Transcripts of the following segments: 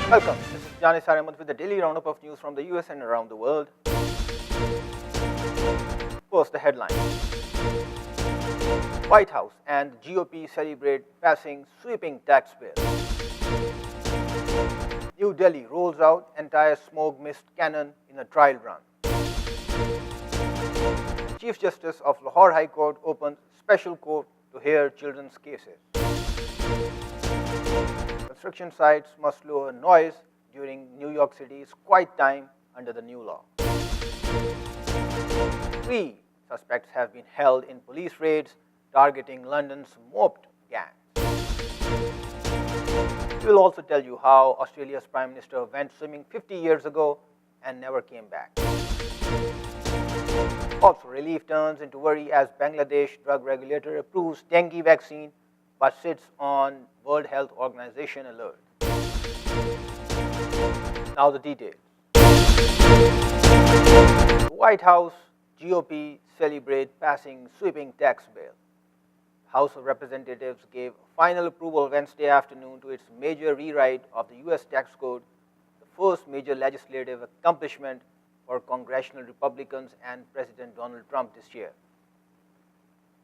Welcome. This is Janis Ahmed with the daily roundup of news from the US and around the world. First, the headline. White House and GOP celebrate passing sweeping tax bill. New Delhi rolls out entire smoke mist cannon in a trial run. Chief Justice of Lahore High Court opens special court to hear children's cases. Construction sites must lower noise during New York City's quiet time under the new law. 3 suspects have been held in police raids targeting London's moped gangs. We will also tell you how Australia's Prime Minister went swimming 50 years ago and never came back. Also, relief turns into worry as Bangladesh drug regulator approves dengue vaccine but sits on World Health Organization alert. Now the details. The White House GOP celebrate passing sweeping tax bill. House of Representatives gave final approval Wednesday afternoon to its major rewrite of the US tax code, the first major legislative accomplishment for congressional Republicans and President Donald Trump this year.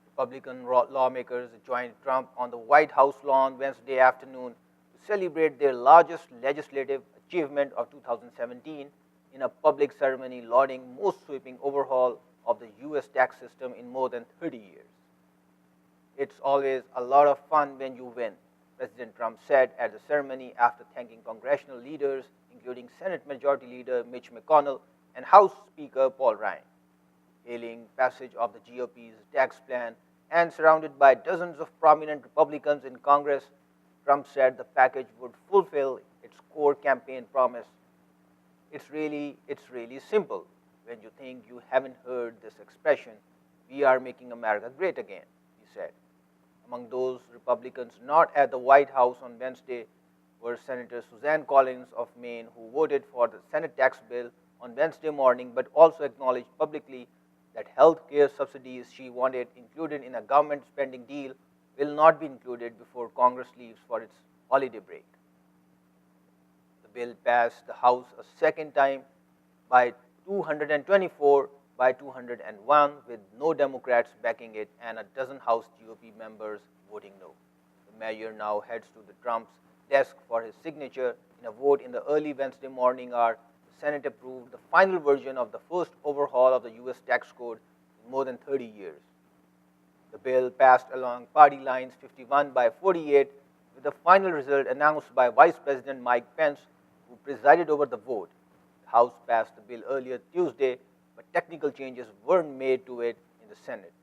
Republican lawmakers joined Trump on the White House lawn Wednesday afternoon to celebrate their largest legislative achievement of 2017 in a public ceremony lauding most sweeping overhaul of the US tax system in more than 30 years. It's always a lot of fun when you win, President Trump said at the ceremony after thanking congressional leaders, including Senate Majority Leader Mitch McConnell and House Speaker Paul Ryan. Hailing passage of the GOP's tax plan and surrounded by dozens of prominent Republicans in Congress, Trump said the package would fulfill its core campaign promise. It's really simple when you think you haven't heard this expression, "We are making America great again," he said. Among those Republicans not at the White House on Wednesday were Senator Suzanne Collins of Maine, who voted for the Senate tax bill on Wednesday morning, but also acknowledged publicly that health care subsidies she wanted included in a government spending deal will not be included before Congress leaves for its holiday break. The bill passed the House a second time by 224 by 201, with no Democrats backing it and a dozen House GOP members voting no. The measure now heads to the Trump's desk for his signature. In a vote in the early Wednesday morning hour, the Senate approved the final version of the first overhaul of the US tax code in more than 30 years. The bill passed along party lines 51 by 48, with the final result announced by Vice President Mike Pence, who presided over the vote. The House passed the bill earlier Tuesday, but technical changes weren't made to it in the Senate.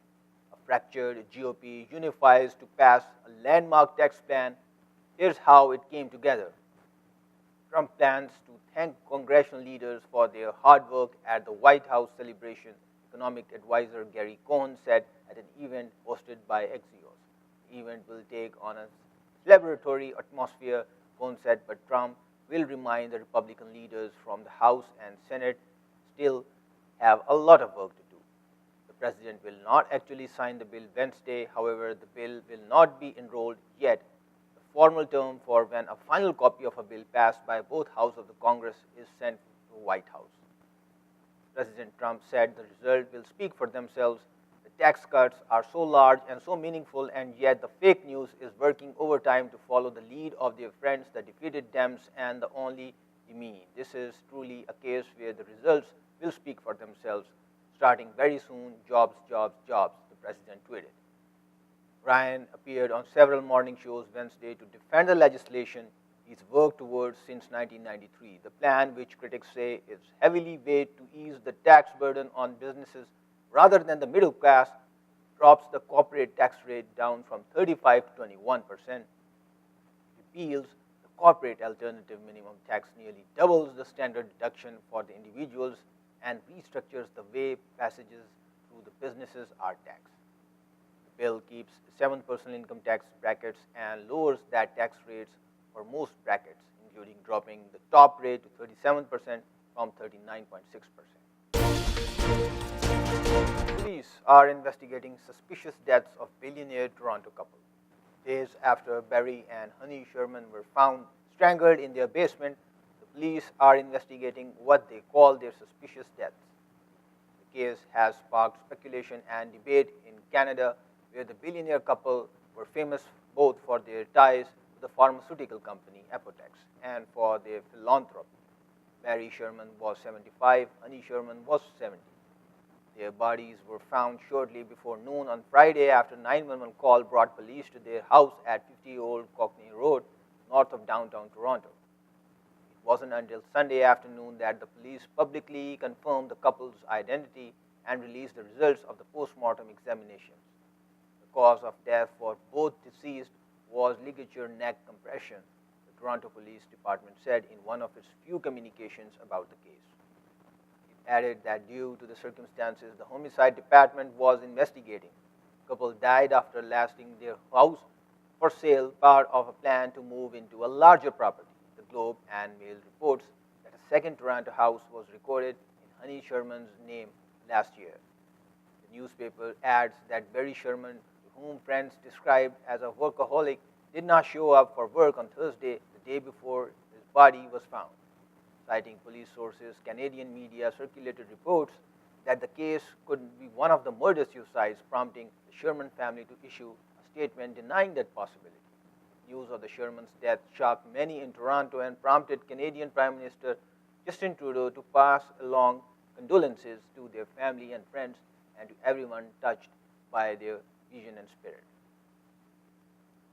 A fractured GOP unifies to pass a landmark tax plan. Here's how it came together. Trump plans to thank congressional leaders for their hard work at the White House celebration, economic advisor Gary Cohn said at an event hosted by Axios. The event will take on a celebratory atmosphere, Cohn said, but Trump will remind the Republican leaders from the House and Senate still have a lot of work to do. The president will not actually sign the bill Wednesday. However, the bill will not be enrolled yet. The formal term for when a final copy of a bill passed by both houses of the Congress is sent to the White House. President Trump said the result will speak for themselves. The tax cuts are so large and so meaningful, and yet the fake news is working overtime to follow the lead of their friends, the defeated Dems and the only Yemeni. This is truly a case where the results will speak for themselves. Starting very soon, jobs, jobs, jobs, the president tweeted. Ryan appeared on several morning shows Wednesday to defend the legislation he's worked towards since 1993. The plan, which critics say is heavily weighed to ease the tax burden on businesses rather than the middle class, drops the corporate tax rate down from 35 to 21%, repeals the corporate alternative minimum tax, nearly doubles the standard deduction for the individuals, and restructures the way passages through the businesses are taxed. The bill keeps 7 personal income tax brackets and lowers that tax rates for most brackets, including dropping the top rate to 37% from 39.6%. Police are investigating suspicious deaths of billionaire Toronto couple. Days after Barry and Honey Sherman were found strangled in their basement, the police are investigating what they call their suspicious deaths. The case has sparked speculation and debate in Canada, where the billionaire couple were famous both for their ties to the pharmaceutical company Apotex and for their philanthropy. Barry Sherman was 75, Honey Sherman was 70. Their bodies were found shortly before noon on Friday after 911 call brought police to their house at 50-Old Cockney Road, north of downtown Toronto. It wasn't until Sunday afternoon that the police publicly confirmed the couple's identity and released the results of the post-mortem examinations. The cause of death for both deceased was ligature neck compression, the Toronto Police Department said in one of its few communications about the case. Added that due to the circumstances the homicide department was investigating, the couple died after listing their house for sale, part of a plan to move into a larger property. The Globe and Mail reports that a second Toronto house was recorded in Honey Sherman's name last year. The newspaper adds that Barry Sherman, whom friends described as a workaholic, did not show up for work on Thursday, the day before his body was found. Citing police sources, Canadian media circulated reports that the case could be one of the murder-suicides, prompting the Sherman family to issue a statement denying that possibility. News of the Sherman's death shocked many in Toronto and prompted Canadian Prime Minister Justin Trudeau to pass along condolences to their family and friends and to everyone touched by their vision and spirit.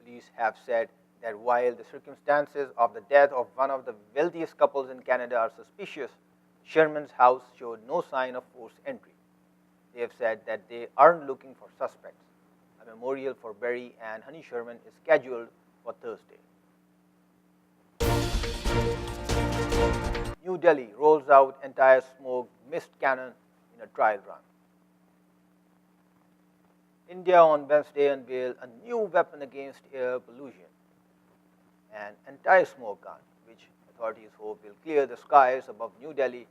Police have said that while the circumstances of the death of one of the wealthiest couples in Canada are suspicious, Sherman's house showed no sign of forced entry. They have said that they aren't looking for suspects. A memorial for Barry and Honey Sherman is scheduled for Thursday. New Delhi rolls out anti-smoke mist cannon in a trial run. India on Wednesday unveiled a new weapon against air pollution, an anti-smoke gun, which authorities hope will clear the skies above New Delhi,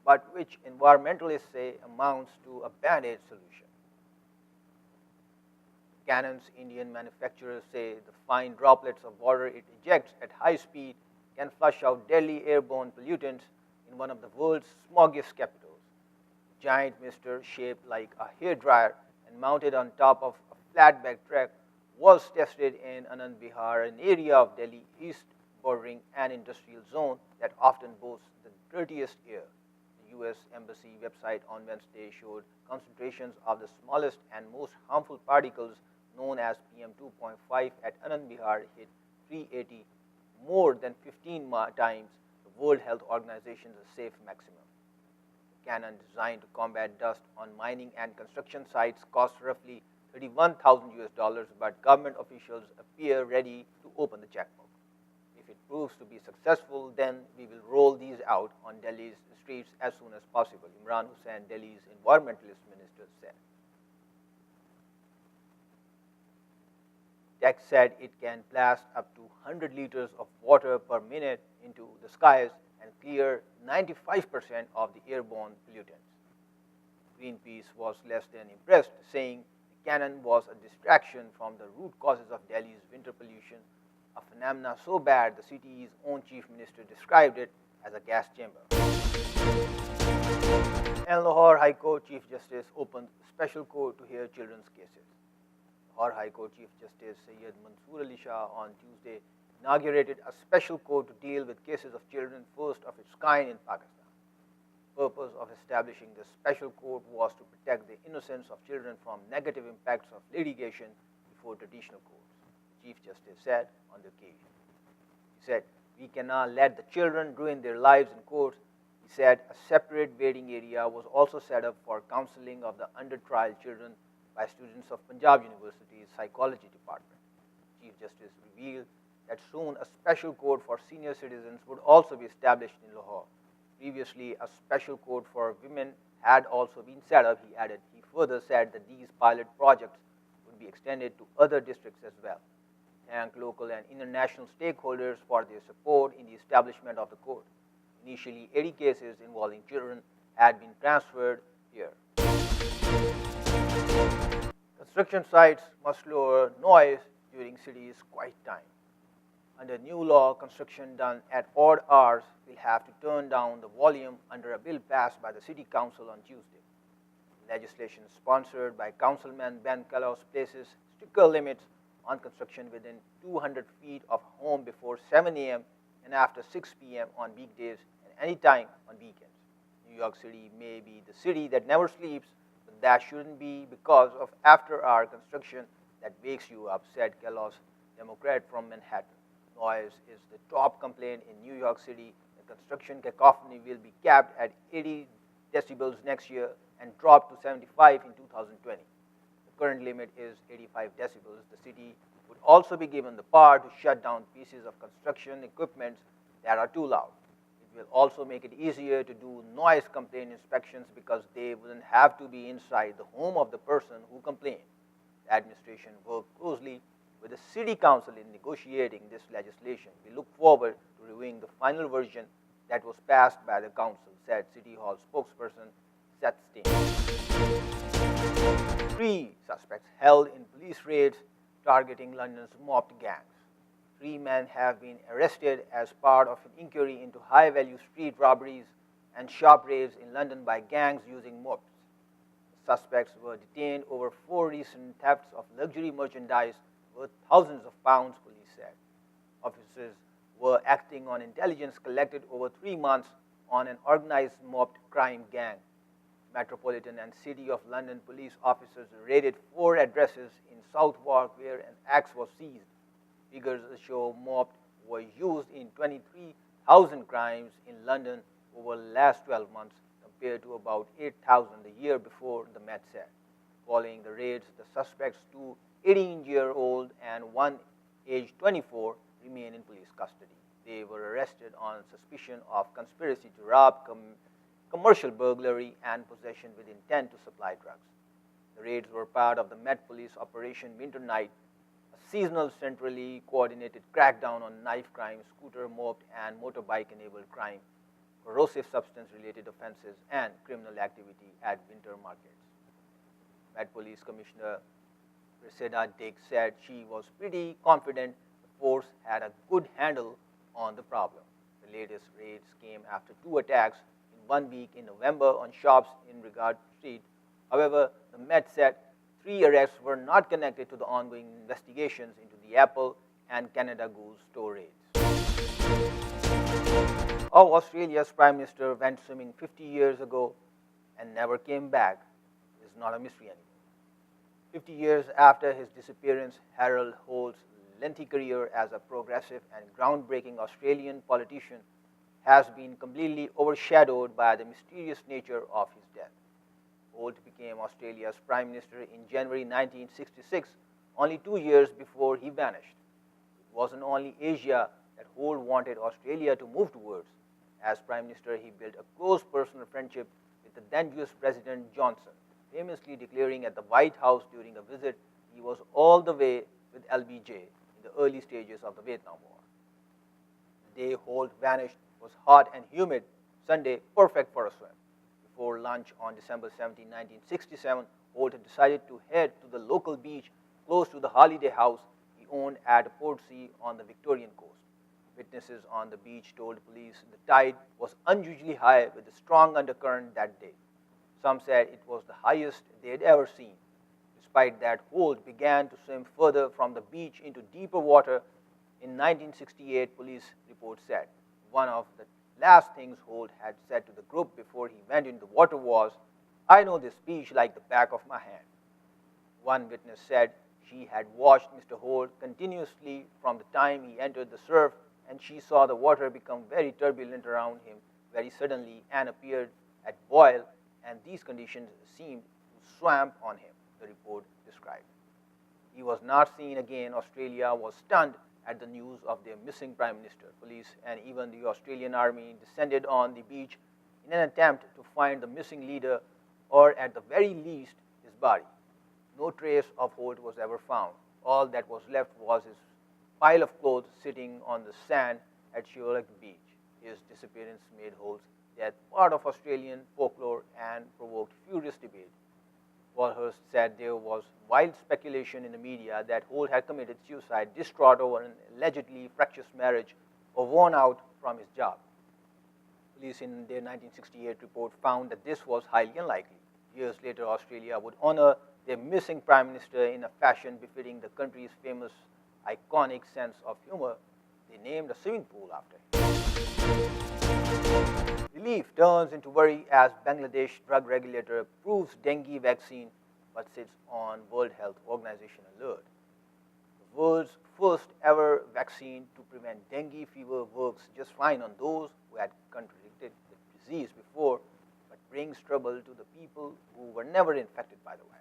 but which environmentalists say amounts to a band-aid solution. Cannon's Indian manufacturers say the fine droplets of water it ejects at high speed can flush out deadly airborne pollutants in one of the world's smoggiest capitals. The giant mister, shaped like a hairdryer and mounted on top of a flatbed truck, was tested in Anand Vihar, an area of Delhi East bordering an industrial zone that often boasts the dirtiest air. The U.S. Embassy website on Wednesday showed concentrations of the smallest and most harmful particles, known as PM 2.5, at Anand Vihar hit 380, more than 15 times the World Health Organization's safe maximum. The cannon, designed to combat dust on mining and construction sites, cost roughly $31,000, but government officials appear ready to open the checkbook. If it proves to be successful, then we will roll these out on Delhi's streets as soon as possible, Imran Hussain, Delhi's environmentalist minister, said. Tech said it can blast up to 100 liters of water per minute into the skies and clear 95% of the airborne pollutants. Greenpeace was less than impressed, saying the cannon was a distraction from the root causes of Delhi's winter pollution, a phenomenon so bad the city's own chief minister described it as a gas chamber. And Lahore High Court Chief Justice opened special court to hear children's cases. Lahore High Court Chief Justice Syed Mansoor Ali Shah on Tuesday inaugurated a special court to deal with cases of children, first of its kind in Pakistan. The purpose of establishing this special court was to protect the innocence of children from negative impacts of litigation before traditional courts, the Chief Justice said on the occasion. He said, "We cannot let the children ruin their lives in courts." He said a separate waiting area was also set up for counseling of the under-trial children by students of Punjab University's psychology department. Chief Justice revealed that soon a special court for senior citizens would also be established in Lahore. Previously, a special court for women had also been set up, he added. He further said that these pilot projects would should be extended to other districts as well. Thank local and international stakeholders for their support in the establishment of the court. Initially, 80 cases involving children had been transferred here. Construction sites must lower noise during cities' quiet time. Under new law, construction done at odd hours will have to turn down the volume under a bill passed by the City Council on Tuesday. Legislation sponsored by Councilman Ben Kellos places stricter limits on construction within 200 feet of home before 7 a.m. and after 6 p.m. on weekdays and any time on weekends. New York City may be the city that never sleeps, but that shouldn't be because of after-hour construction that wakes you up, said Kellos, Democrat from Manhattan. Noise is the top complaint in New York City. The construction cacophony will be capped at 80 decibels next year and dropped to 75 in 2020. The current limit is 85 decibels. The city would also be given the power to shut down pieces of construction equipment that are too loud. It will also make it easier to do noise complaint inspections because they wouldn't have to be inside the home of the person who complained. The administration worked closely with the City Council in negotiating this legislation. We look forward to reviewing the final version that was passed by the Council, said City Hall spokesperson Seth Steen. 3 suspects held in police raids targeting London's mobbed gangs. 3 men have been arrested as part of an inquiry into high-value street robberies and shop raids in London by gangs using mobs. The suspects were detained over 4 recent thefts of luxury merchandise worth thousands of pounds, police said. Officers were acting on intelligence collected over 3 months on an organized mobbed crime gang. Metropolitan and City of London police officers raided 4 addresses in Southwark where an axe was seized. Figures show mobs were used in 23,000 crimes in London over the last 12 months compared to about 8,000 the year before, the Met said. Following the raids, the suspects, 2 18-year-old and 1 aged 24, remain in police custody. They were arrested on suspicion of conspiracy to rob, commercial burglary, and possession with intent to supply drugs. The raids were part of the Met Police Operation Winter Night, a seasonal centrally coordinated crackdown on knife crime, scooter, moped, and motorbike-enabled crime, corrosive substance-related offenses, and criminal activity at winter markets. Met Police Commissioner Reseda Dick said she was pretty confident the force had a good handle on the problem. The latest raids came after 2 attacks in 1 week in November on shops in Regard Street. However, the Met said 3 arrests were not connected to the ongoing investigations into the Apple and Canada Goose store raids. How Australia's Prime Minister went swimming 50 years ago and never came back is not a mystery anymore. 50 years after his disappearance, Harold Holt's lengthy career as a progressive and groundbreaking Australian politician has been completely overshadowed by the mysterious nature of his death. Holt became Australia's Prime Minister in January 1966, only 2 years before he vanished. It wasn't only Asia that Holt wanted Australia to move towards. As Prime Minister, he built a close personal friendship with the then US President Johnson, famously declaring at the White House during a visit he was all the way with LBJ in the early stages of the Vietnam War. The day Holt vanished was hot and humid, Sunday perfect for a swim. Before lunch on December 17, 1967, Holt had decided to head to the local beach close to the holiday house he owned at Portsea on the Victorian coast. Witnesses on the beach told police the tide was unusually high with a strong undercurrent that day. Some said it was the highest they had ever seen. Despite that, Holt began to swim further from the beach into deeper water. In 1968, police reports said one of the last things Holt had said to the group before he went into the water was, "I know this beach like the back of my hand." One witness said she had watched Mr. Holt continuously from the time he entered the surf, and she saw the water become very turbulent around him very suddenly and appeared at boil, and these conditions seemed to swamp on him, the report described. He was not seen again. Australia was stunned at the news of their missing Prime Minister. Police and even the Australian Army descended on the beach in an attempt to find the missing leader or at the very least his body. No trace of Holt was ever found. All that was left was his pile of clothes sitting on the sand at Sherlock Beach. His disappearance made Holt's death part of Australian folklore and provoked furious debate. Walhurst said there was wild speculation in the media that Holt had committed suicide, distraught over an allegedly fractious marriage, or worn out from his job. Police in their 1968 report found that this was highly unlikely. Years later, Australia would honor their missing prime minister in a fashion befitting the country's famous, iconic sense of humor. They named a swimming pool after him. Relief turns into worry as Bangladesh drug regulator approves dengue vaccine but sits on World Health Organization alert. The world's first ever vaccine to prevent dengue fever works just fine on those who had contracted the disease before, but brings trouble to the people who were never infected by the virus.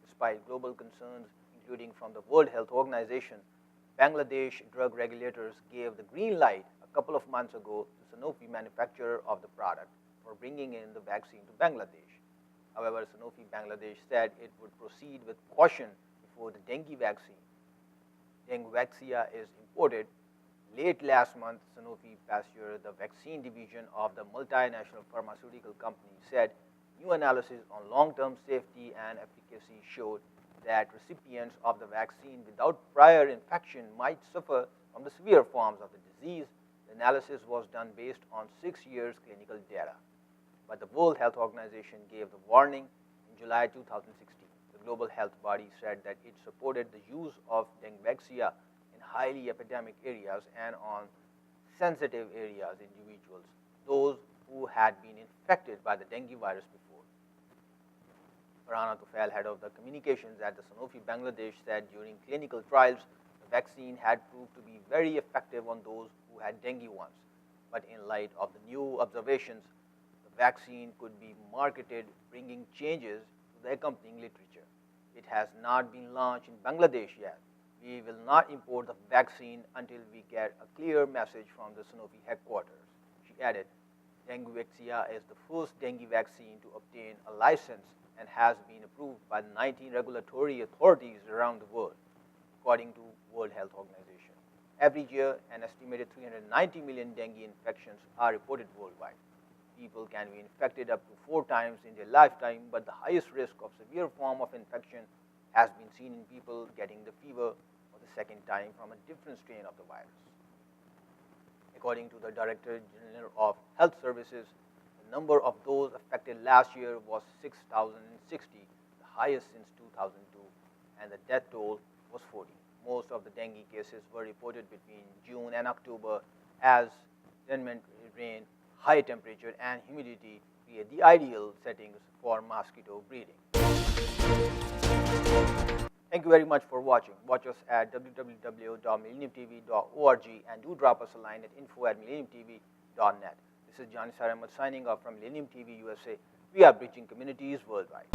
Despite global concerns, including from the World Health Organization, Bangladesh drug regulators gave the green light a couple of months ago to Sanofi, manufacturer of the product, for bringing in the vaccine to Bangladesh. However, Sanofi Bangladesh said it would proceed with caution before the dengue vaccine. Dengvaxia is imported. Late last month, Sanofi Pasteur, the vaccine division of the multinational pharmaceutical company, said new analysis on long-term safety and efficacy showed that recipients of the vaccine without prior infection might suffer from the severe forms of the disease. The analysis was done based on 6 years clinical data. But the World Health Organization gave the warning in July 2016. The global health body said that it supported the use of Dengvaxia in highly epidemic areas and on sensitive areas individuals, those who had been infected by the dengue virus before. Farhana Tufail, head of the communications at the Sanofi Bangladesh, said during clinical trials, the vaccine had proved to be very effective on those who had dengue once. But in light of the new observations, the vaccine could be marketed, bringing changes to the accompanying literature. It has not been launched in Bangladesh yet. We will not import the vaccine until we get a clear message from the Sanofi headquarters. She added, Dengvaxia is the first dengue vaccine to obtain a license and has been approved by 19 regulatory authorities around the world, according to World Health Organization. Every year, an estimated 390 million dengue infections are reported worldwide. People can be infected up to 4 times in their lifetime, but the highest risk of severe form of infection has been seen in people getting the fever for the second time from a different strain of the virus. According to the Director General of Health Services, the number of those affected last year was 6,060, the highest since 2002, and the death toll was 40. Most of the dengue cases were reported between June and October, as inclement rain, high temperature, and humidity create the ideal settings for mosquito breeding. Thank you very much for watching. Watch us at www.millenniumtv.org and do drop us a line at info@millenniumtv.net. This is John Ahmed signing off from Millennium TV USA. We are bridging communities worldwide.